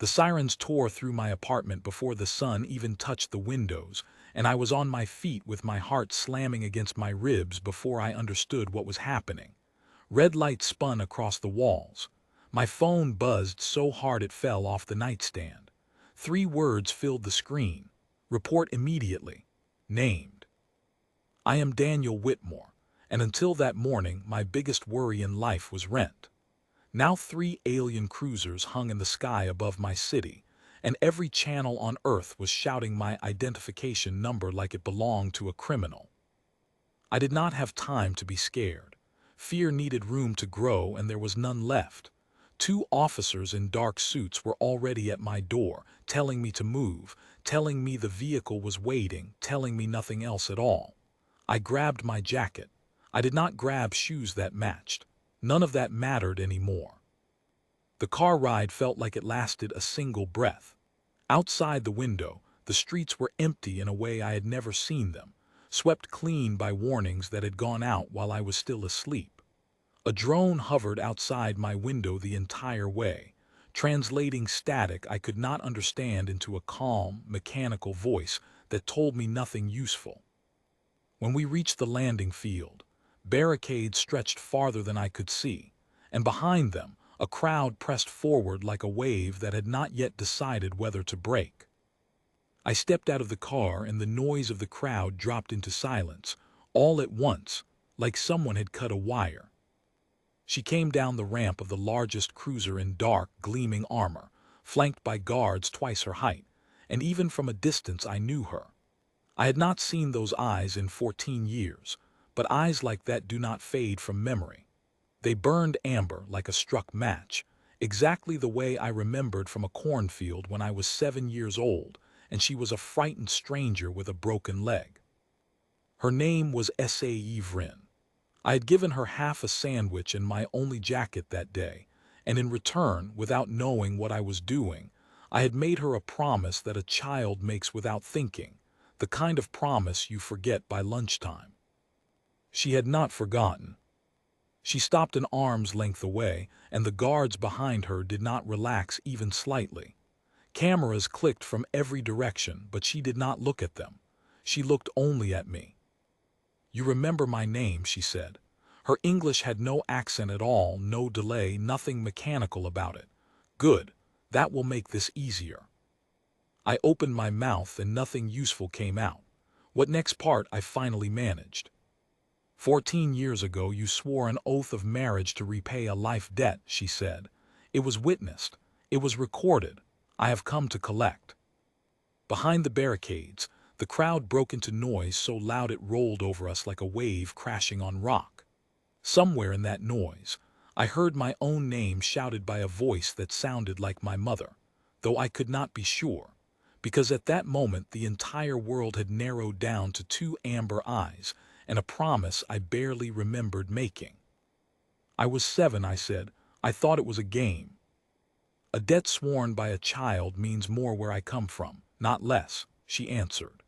The sirens tore through my apartment before the sun even touched the windows, and I was on my feet with my heart slamming against my ribs before I understood what was happening. Red lights spun across the walls. My phone buzzed so hard it fell off the nightstand. 3 words filled the screen. Report immediately. Named. I am Daniel Whitmore, and until that morning my biggest worry in life was rent. Now 3 alien cruisers hung in the sky above my city, and every channel on Earth was shouting my identification number like it belonged to a criminal. I did not have time to be scared. Fear needed room to grow, and there was none left. 2 officers in dark suits were already at my door, telling me to move, telling me the vehicle was waiting, telling me nothing else at all. I grabbed my jacket. I did not grab shoes that matched. None of that mattered anymore. The car ride felt like it lasted a single breath. Outside the window, the streets were empty in a way I had never seen them, swept clean by warnings that had gone out while I was still asleep. A drone hovered outside my window the entire way, translating static I could not understand into a calm, mechanical voice that told me nothing useful. When we reached the landing field, barricades stretched farther than I could see, and behind them, a crowd pressed forward like a wave that had not yet decided whether to break. I stepped out of the car and the noise of the crowd dropped into silence, all at once, like someone had cut a wire. She came down the ramp of the largest cruiser in dark, gleaming armor, flanked by guards twice her height, and even from a distance I knew her. I had not seen those eyes in 14 years, but eyes like that do not fade from memory. They burned amber like a struck match, exactly the way I remembered from a cornfield when I was 7 years old, and she was a frightened stranger with a broken leg. Her name was Sci-Fi. I had given her half a sandwich and my only jacket that day, and in return, without knowing what I was doing, I had made her a promise that a child makes without thinking, the kind of promise you forget by lunchtime. She had not forgotten. She stopped an arm's length away, and the guards behind her did not relax even slightly. Cameras clicked from every direction, but she did not look at them. She looked only at me. "You remember my name," she said. Her English had no accent at all, no delay, nothing mechanical about it. "Good. That will make this easier." I opened my mouth and nothing useful came out. What next part I finally managed. 14 years ago you swore an oath of marriage to repay a life debt, she said. It was witnessed. It was recorded. I have come to collect. Behind the barricades, the crowd broke into noise so loud it rolled over us like a wave crashing on rock. Somewhere in that noise, I heard my own name shouted by a voice that sounded like my mother, though I could not be sure, because at that moment the entire world had narrowed down to 2 amber eyes and a promise I barely remembered making. "I was 7, I said. I thought it was a game." "A debt sworn by a child means more where I come from, not less," she answered.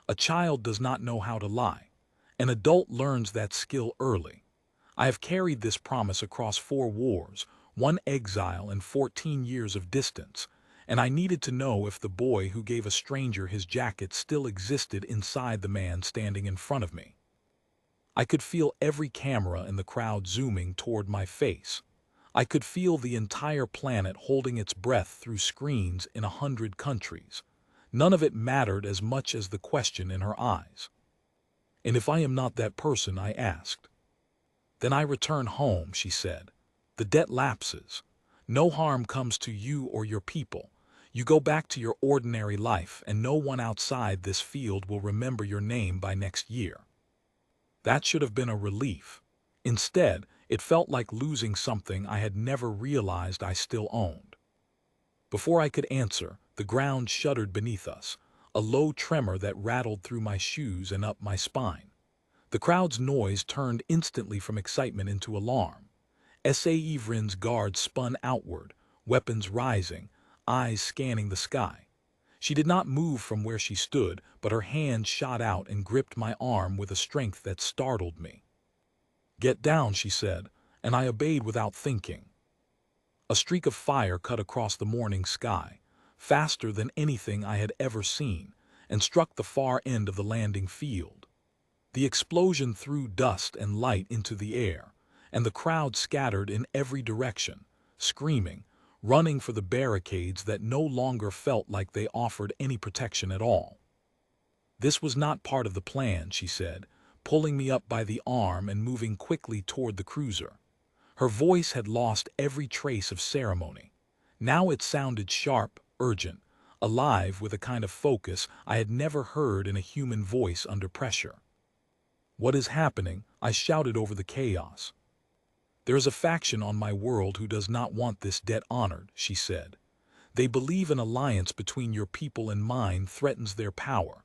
"A child does not know how to lie. An adult learns that skill early. I have carried this promise across 4 wars, 1 exile and 14 years of distance, and I needed to know if the boy who gave a stranger his jacket still existed inside the man standing in front of me. I could feel every camera in the crowd zooming toward my face. I could feel the entire planet holding its breath through screens in 100 countries. None of it mattered as much as the question in her eyes. "And if I am not that person?" I asked. "Then I return home," she said. "The debt lapses. No harm comes to you or your people. You go back to your ordinary life, and no one outside this field will remember your name by next year." That should have been a relief. Instead, it felt like losing something I had never realized I still owned. Before I could answer, the ground shuddered beneath us, a low tremor that rattled through my shoes and up my spine. The crowd's noise turned instantly from excitement into alarm. Sci-Fi's guards spun outward, weapons rising, eyes scanning the sky. She did not move from where she stood, but her hand shot out and gripped my arm with a strength that startled me. "Get down," she said, and I obeyed without thinking. A streak of fire cut across the morning sky, faster than anything I had ever seen, and struck the far end of the landing field. The explosion threw dust and light into the air, and the crowd scattered in every direction, screaming, running for the barricades that no longer felt like they offered any protection at all. "This was not part of the plan," she said, pulling me up by the arm and moving quickly toward the cruiser. Her voice had lost every trace of ceremony. Now it sounded sharp, urgent, alive with a kind of focus I had never heard in a human voice under pressure. "What is happening?" I shouted over the chaos. "There is a faction on my world who does not want this debt honored," she said. "They believe an alliance between your people and mine threatens their power.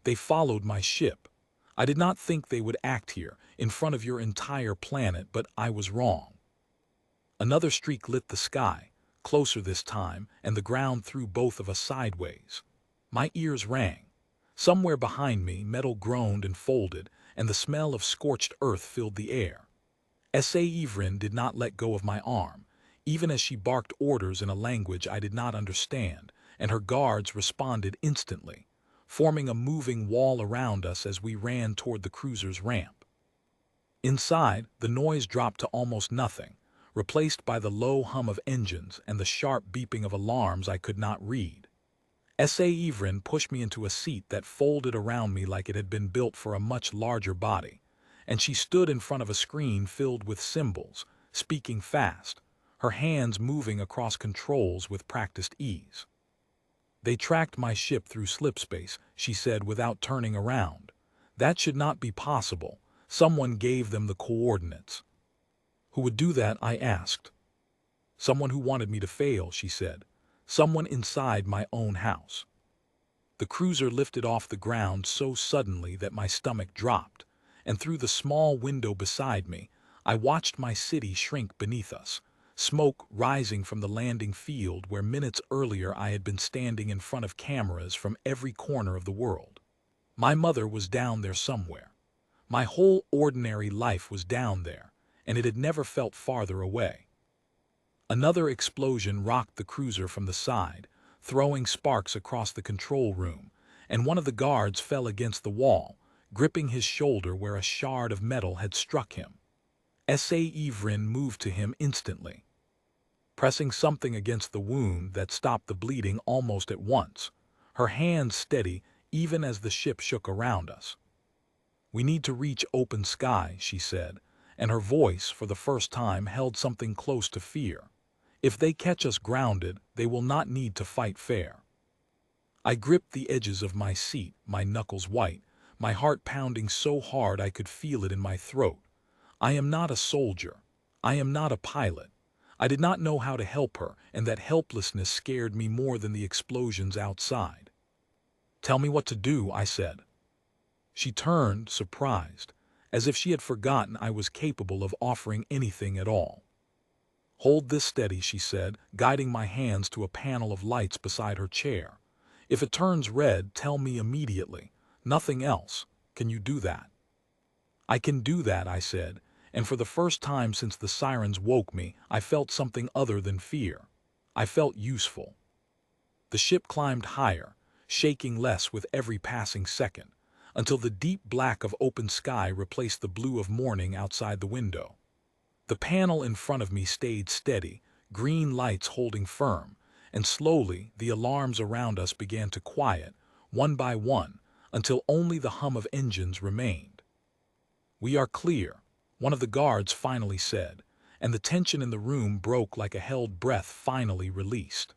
They followed my ship. I did not think they would act here, in front of your entire planet, but I was wrong." Another streak lit the sky, closer this time, and the ground threw both of us sideways. My ears rang. Somewhere behind me, metal groaned and folded, and the smell of scorched earth filled the air. Ivrin did not let go of my arm, even as she barked orders in a language I did not understand, and her guards responded instantly, forming a moving wall around us as we ran toward the cruiser's ramp. Inside, the noise dropped to almost nothing, replaced by the low hum of engines and the sharp beeping of alarms I could not read. Ivrin pushed me into a seat that folded around me like it had been built for a much larger body, and she stood in front of a screen filled with symbols, speaking fast, her hands moving across controls with practiced ease. "They tracked my ship through slipspace," she said without turning around. "That should not be possible. Someone gave them the coordinates." "Who would do that?" I asked. "Someone who wanted me to fail," she said. "Someone inside my own house." The cruiser lifted off the ground so suddenly that my stomach dropped, and through the small window beside me, I watched my city shrink beneath us, smoke rising from the landing field where minutes earlier I had been standing in front of cameras from every corner of the world. My mother was down there somewhere. My whole ordinary life was down there, and it had never felt farther away. Another explosion rocked the cruiser from the side, throwing sparks across the control room, and one of the guards fell against the wall, gripping his shoulder where a shard of metal had struck him. Ivrin moved to him instantly, pressing something against the wound that stopped the bleeding almost at once, her hands steady even as the ship shook around us. "We need to reach open sky," she said, and her voice, for the first time, held something close to fear. "If they catch us grounded, they will not need to fight fair." I gripped the edges of my seat, my knuckles white, my heart pounding so hard I could feel it in my throat. I am not a soldier. I am not a pilot. I did not know how to help her, and that helplessness scared me more than the explosions outside. "Tell me what to do," I said. She turned, surprised, as if she had forgotten I was capable of offering anything at all. "Hold this steady," she said, guiding my hands to a panel of lights beside her chair. "If it turns red, tell me immediately. Nothing else. Can you do that?" "I can do that," I said, and for the first time since the sirens woke me, I felt something other than fear. I felt useful. The ship climbed higher, shaking less with every passing second, until the deep black of open sky replaced the blue of morning outside the window. The panel in front of me stayed steady, green lights holding firm, and slowly the alarms around us began to quiet, one by one, until only the hum of engines remained. "We are clear," one of the guards finally said, and the tension in the room broke like a held breath finally released.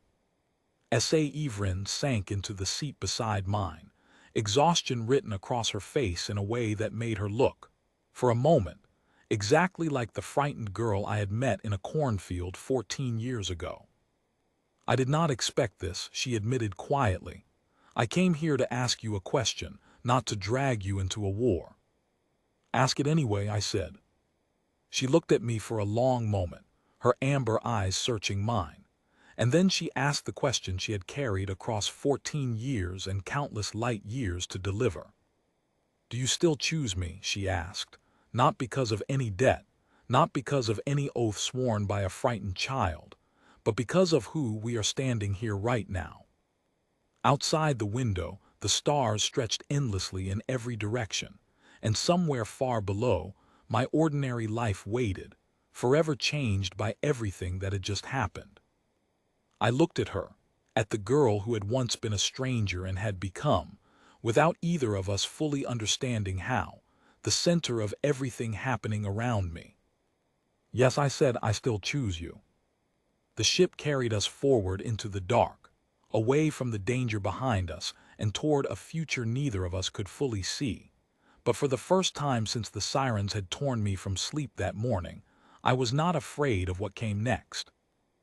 Ivrin sank into the seat beside mine, exhaustion written across her face in a way that made her look, for a moment, exactly like the frightened girl I had met in a cornfield 14 years ago. "I did not expect this," she admitted quietly. "I came here to ask you a question, not to drag you into a war." "Ask it anyway," I said. She looked at me for a long moment, her amber eyes searching mine, and then she asked the question she had carried across 14 years and countless light years to deliver. "Do you still choose me?" she asked. "Not because of any debt, not because of any oath sworn by a frightened child, but because of who we are standing here right now." Outside the window, the stars stretched endlessly in every direction, and somewhere far below, my ordinary life waited, forever changed by everything that had just happened. I looked at her, at the girl who had once been a stranger and had become, without either of us fully understanding how, the center of everything happening around me. Yes, I said, I still choose you. The ship carried us forward into the dark, away from the danger behind us and toward a future neither of us could fully see. But for the first time since the sirens had torn me from sleep that morning, I was not afraid of what came next.